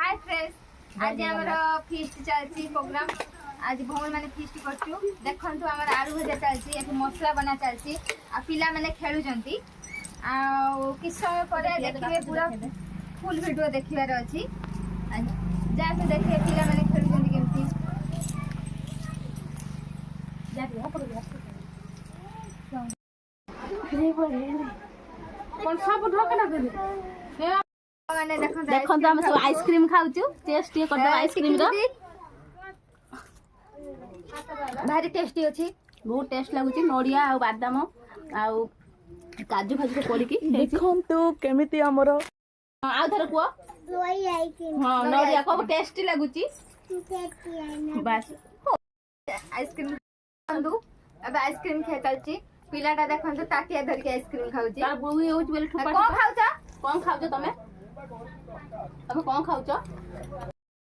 Hi friends आज हमारा feast चलती प्रोग्राम आज भौण माने फीस्ट करछु देखंतु हमर आलू भजा चलती एठी मसला बना चलती आ पिला माने खेलुजंती आ किछ समय परे देखिबे पूरा फुल वीडियो देखिबार अछि जा से देखिए पिला माने खेलुजंती केमती जा दिया पड़ गया कौन सब ढोकना करे माने देखो तो हम सब आइसक्रीम खाउछु टेस्ट ये करदो आइसक्रीम रो भारी टेस्टी अछि बहुत टेस्ट लागुची नडिया आ बादाम आ काजू भाजी को पड़ी की देखंतु केमिति हमरो आ धर को हां नडिया को टेस्टी लागुची बस आइसक्रीम खांदु अब आइसक्रीम खेतलची पिलाटा देखंतु ताटिया धर के आइसक्रीम खाउची तार बुई होउच बेले ठुपा कोन खाउचा तमे कोन खाउचा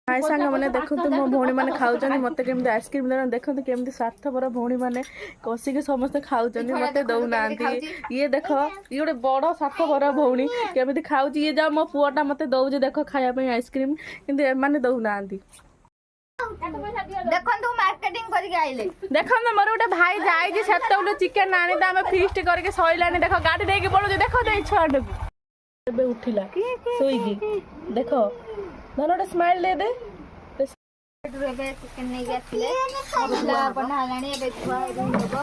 हाय सांग माने देखंतु मो भौणी माने खाउचनी मते केमिति आइसक्रीम देना देखंतु केमिति स्वार्थपर भौणी माने कसी के समस्त खाउचनी मते दउ नांती ये देखो ये गोटे बड़ स्वार्थपर भौणी केमिति खाउची ये जा मो पुआटा मते दउ जे देखो खाया पे आइसक्रीम किंतु ए माने दउ नांती देखंतु मार्केटिंग करके आइले देखंतु मोर गोटे भाई जाई जे सेतउले चिकन आनी त हम फीस्ट करके सइलानी देखो गाड़ी देके पड़ो जे देखो दे छाड़ बे उठिला सोईगी देखो ननोटे स्माइल दे दे रेबे चिकन नहीं गयाथिले मसला बना लानी एबे छुआ एबे होबो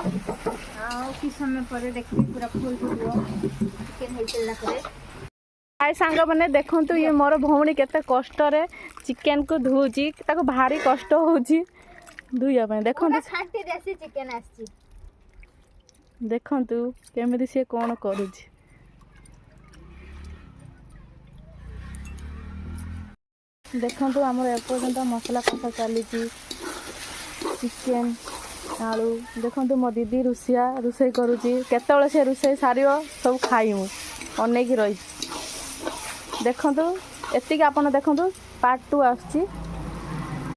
आ कि समय परे देखि पूरा फुल फुटबो चिकन हेइतला करे हाय सांग माने देखंतु ये मोर भौणी केते कष्ट रे चिकन को धुची ताको भारी कष्ट होची धुइया पे देखंतु खांटी देसी चिकन आछि देखंतु केमिति से कोन करूची देखंतु हमर एपर्यंत मसला कसा चली चिकन आलू देखंतु मो दीदी रुसई करूची केतବେଳେ से रुसई सारियो सब खाइमु अनेक रही देखंतु एतिक आपण देखंतु पार्ट 2 आछि।